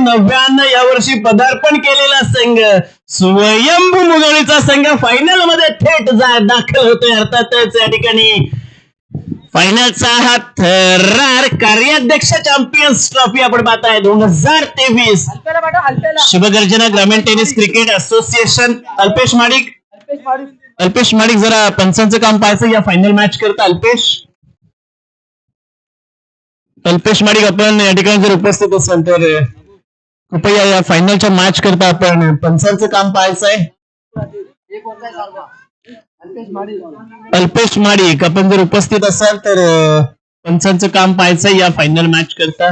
99 यावर्षी पदार्पण केलेला संघ स्वयंभू मुगळीचा संघ फायनल मध्ये थेट दाखल होतोय. अर्थातच या ठिकाणी फायनलचा हा थरार कार्याध्यक्ष चॅम्पियन्स ट्रॉफी आपण पाहताय 2023. शुभगर्जना ग्रामीण tennis cricket association. Alpesh Madik जरा पंचांचं काम पाहायचं या फायनल मॅच करता. अल्पेश माडिक आपण या ठिकाणी जर उपस्थित असाल तर कृपया या फायनलच्या मॅच करता आपण पंचांचं काम पाहायचं आहे. अल्पेश माडिक आपण जर उपस्थित असाल तर पंचांचं काम पाहायचंय या फायनल मॅच करता.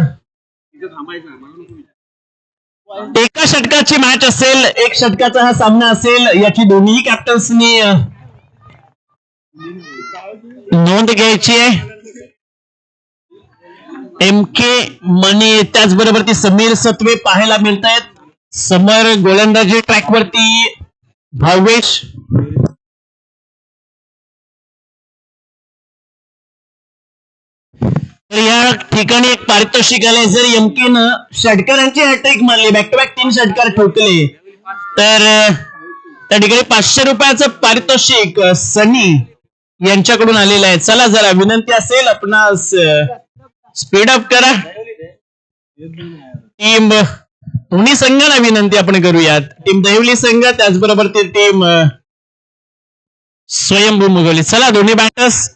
एका षटकाची मॅच असेल, एक षटकाचा हा सामना असेल याची दोन्ही कॅप्टन्सनी नोंद घ्यायची आहे. MK मणी त्याचबरोबर ती समीर सत्वे पाहायला मिळत आहेत. समर गोलंदाजी ट्रॅकवरती भावेश या ठिकाणी एक पारितोषिक आलंय. जर MKनं षटकारांची हॅट्रिक मारली, बॅक टू बॅक 3 षटकार ठोकले तर त्या ठिकाणी 500 रुपयाचं पारितोषिक सनी यांच्याकडून आलेलं आहे. चला जरा विनंती असेल आपणास स्पीड अप करा. टीम दोन्ही संघाला विनंती आपण करूयात. टीम दहिवली संघ त्याचबरोबर ती टीम स्वयंभू मुगवली. चला दोन्ही बॅटर्स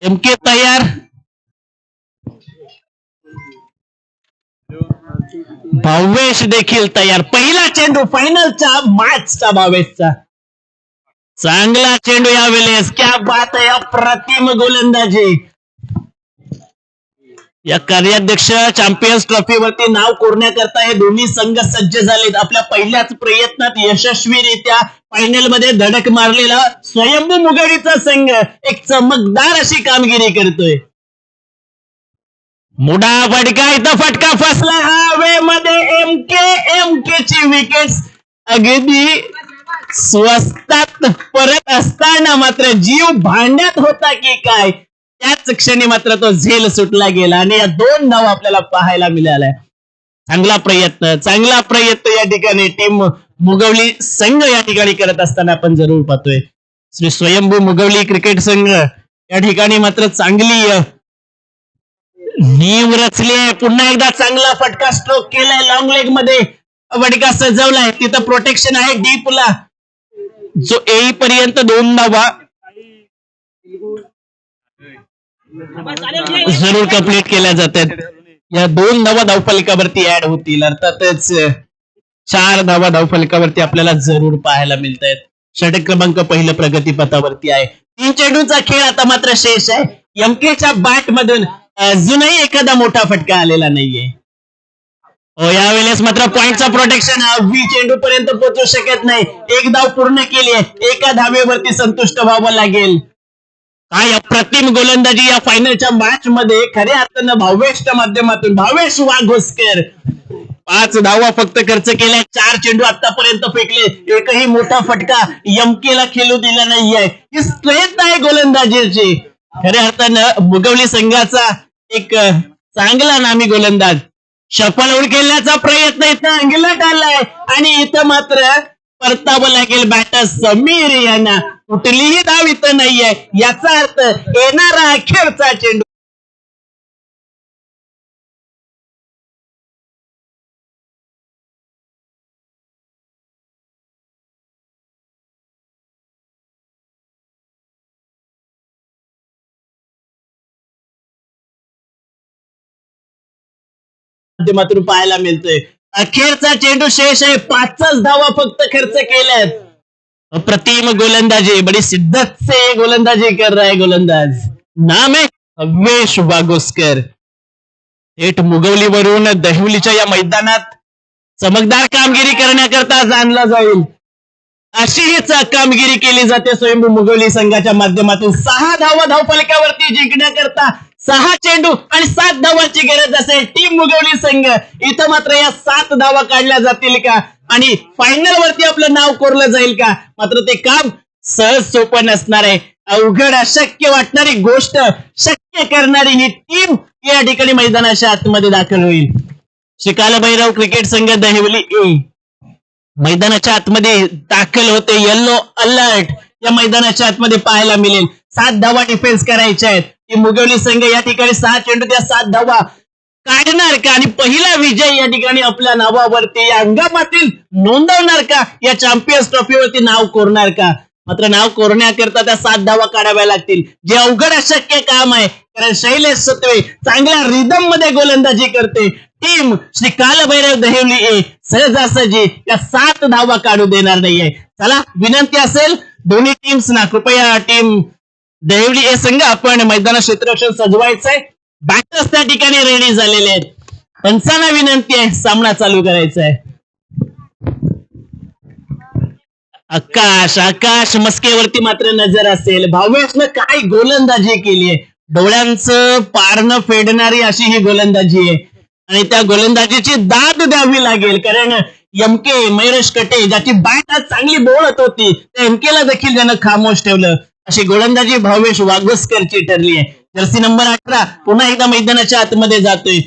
MK तयार. भावेश देखील तयार. पहिला चेंडू फायनलच्या मॅचचा भावेशचा. चांगला चेंडू यावेळेस. क्या बात आहे. अप्रतिम गोलंदाजी. या कार्याध्यक्ष चॅम्पियन्स ट्रॉफीवरती नाव कोरण्याकरता हे दोन्ही संघ सज्ज झालेत. आपल्या पहिल्याच प्रयत्नात यशस्वीरित्या फायनल मध्ये धडक मारलेला स्वयंभू मुगळीचा संघ एक चमकदार अशी कामगिरी करतोय. मोठा फटका, इथं फटका फसला हवेमध्ये. MK ची विकेट अगदी स्वस्तात परत असताना मात्र जीव भांड्यात होता की काय त्याच क्षणी मात्र तो झेल सुटला गेला आणि या 2 धाव आपल्याला पाहायला मिळाल्या. चांगला प्रयत्न या ठिकाणी टीम मुगवली संघ या ठिकाणी करत असताना आपण जरूर पाहतोय. श्री स्वयंभू मुगवली क्रिकेट संघ या ठिकाणी मात्र चांगली नीव रचली आहे. पुन्हा एकदा चांगला फटका स्ट्रोक केलाय. लॉंग लेग मध्ये फटका सजवलाय. तिथं प्रोटेक्शन आहे डीपला जो येईपर्यंत 2 धावा जरूर कंप्लीट केल्या जातात. या 2 धावा धावफलकावरती ऍड होतील. अर्थातच 4 धावा धावफलकावरती आपल्याला जरूर पाहायला मिळत आहेत. षटक क्रमांक पहिलं प्रगतीपथावरती आहे. 3 चेंडूचा खेळ आता मात्र शेष आहे. MKच्या बॅट मधून अजूनही एखादा मोठा फटका आलेला नाहीये. यावेळेस मात्र पॉइंटचा प्रोटेक्शन हा चेंडू पर्यंत पोहोचू शकत नाही. 1 धाव पूर्ण केली आहे. एका धावेवरती संतुष्ट व्हावं लागेल. काय अप्रतिम गोलंदाजी या फायनलच्या मॅच मध्ये खऱ्या अर्थानं भावेशच्या माध्यमातून. भावेश वाघोस्कर 5 धावा फक्त खर्च केल्या. 4 चेंडू आतापर्यंत फेकले. एकही मोठा फटका MKला खेळू दिला नाहीये. ही स्ट्रेंथ आहे गोलंदाजीची. खऱ्या अर्थानं मुगवली संघाचा एक चांगला नामी गोलंदाज. शफल आउट खेळण्याचा प्रयत्न इथं अंगलट आलाय आणि इथं मात्र परतावं लागेल बॅटर समीर यांना. कुठलीही धाव इथं नाहीये. याचा अर्थ येणारा अखेरचा चेंडू माध्यमातून पाहायला मिळतोय. अखेरचा चेंडू शेष आहे. 5च धावा फक्त खर्च केल्यात. अप्रतिम गोलंदाजी. बड़ी शिद्दत से गोलंदाजी कर रहा है गोलंदाज. नाम है भावेश वाघोस्कर. थेट मुगवलीवरून दहिवलीच्या या मैदानात चमकदार कामगिरी करण्याकरता जाणला जाईल अशी हीच कामगिरी केली जाते स्वयंभू मुगवली संघाच्या माध्यमातून. 6 धावा धावफलकावरती जिंकण्याकरता 6 चेंडू आणि 7 धावांची गरज असेल टीम मुगवली संघ. इथं मात्र या 7 धावा काढल्या जातील का आणि फायनल वरती आपलं नाव कोरलं जाईल का? मात्र ते काम सहज सोपं नसणार आहे. अवघड अशक्य वाटणारी गोष्ट शक्य करणारी ही टीम या ठिकाणी मैदानाच्या आतमध्ये दाखल होईल. श्री कालभैरव क्रिकेट संघ दहिवली ए मैदानाच्या आतमध्ये दाखल होते. येल्लो अलर्ट या मैदानाच्या आतमध्ये पाहायला मिळेल. 7 धावा डिफेन्स करायच्या आहेत. ती मुगवली संघ या ठिकाणी 6 चेंडू त्या 7 धावा काढणार का आणि पहिला विजय या ठिकाणी आपल्या नावावरती या हंगामातील नोंदवणार का, या चॅम्पियन्स ट्रॉफीवरती नाव कोरणार का. मात्र नाव कोरण्याकरता त्या 7 धावा काढाव्या लागतील, जे अवघड अशक्य काम आहे. कारण शैलेश सत्वे चांगल्या रिदम मध्ये गोलंदाजी करते. टीम श्री कालभैरव दहिवली ए सहजासहजी या 7 धावा काढू देणार नाहीये. चला, विनंती असेल दोन्ही टीम्स ना, कृपया टीम दहिवली ए संघ आपण मैदानात क्षेत्ररक्षण सजवायचंय. बॅटर्स त्या ठिकाणी रेडी झालेले आहेत. पंचांना विनंती आहे, सामना चालू करायचा आहे. आकाश मस्केवरती मात्र नजर असेल. भावेशनं काय गोलंदाजी केली आहे, डोळ्यांचं पारणं फेडणारी अशी ही गोलंदाजी आहे आणि त्या गोलंदाजीची दाद द्यावी लागेल. कारण एमके मयुरेश कटे ज्याची बॅट आज चांगली बोलत होती, त्या एमकेला देखील त्यानं खामोश ठेवलं. अशी गोलंदाजी भावेश वागोस्करची ठरली आहे. जर्सी नंबर 18 पुन्हा एकदा मैदानाच्या आतमध्ये जातोय.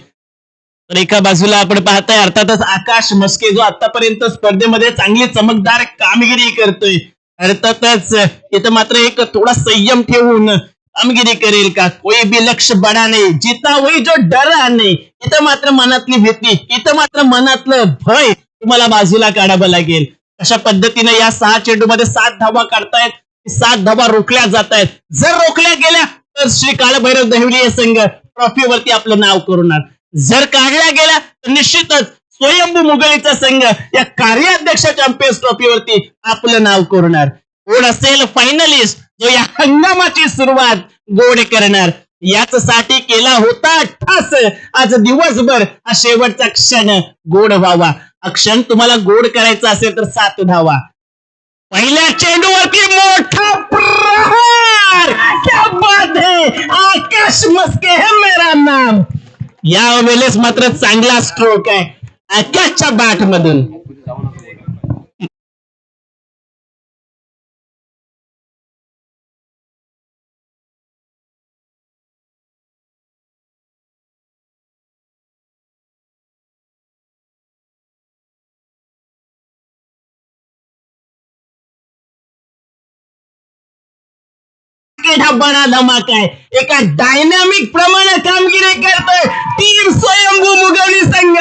तर एका बाजूला आपण पाहताय अर्थातच आकाश मस्के, जो आतापर्यंत स्पर्धेमध्ये चांगली चमकदार कामगिरी करतोय. अर्थातच इथं मात्र एक थोडा संयम ठेवून कामगिरी करेल का. कोई भी लक्ष्य बडा नाही, जिता वही जो डरा नाही. इथं मात्र मनातली भीती, इथं मात्र मनातलं भय तुम्हाला बाजूला काढावं लागेल. अशा पद्धतीने या 6 चेंडूमध्ये 7 धावा काढतायत. 7 धावा रोखल्या जात आहेत. जर रोखल्या गेल्या तर श्री कालभैरव दहिवली संघ ट्रॉफीवरती आपलं नाव करूणार. जर काढल्या गेल्या तर निश्चितच स्वयंभू मुगळीचा संघ या कार्याध्यक्ष चॅम्पियन्स ट्रॉफीवरती आपलं नाव करूणार. कोण असेल फायनलिस्ट, जो या हंगामाची सुरुवात गोड करणार. याच साठी केला होता ठास आज दिवसभर हा शेवटचा क्षण गोड व्हावा. हा क्षण तुम्हाला गोड करायचा असेल तर 7 धावा. पहिल्या चेंडूवरती मोठा प्रहार, क्या बात है, आकाश मस्के है मेरा नाम. या वेळेस मात्र चांगला स्ट्रोक आहे आकाशच्या बॅट मधून. बडा धमाका आहे. एका डायनामिक प्रमाणे कामगिरी करतोय टीम स्वयंभू मुगवली संघ.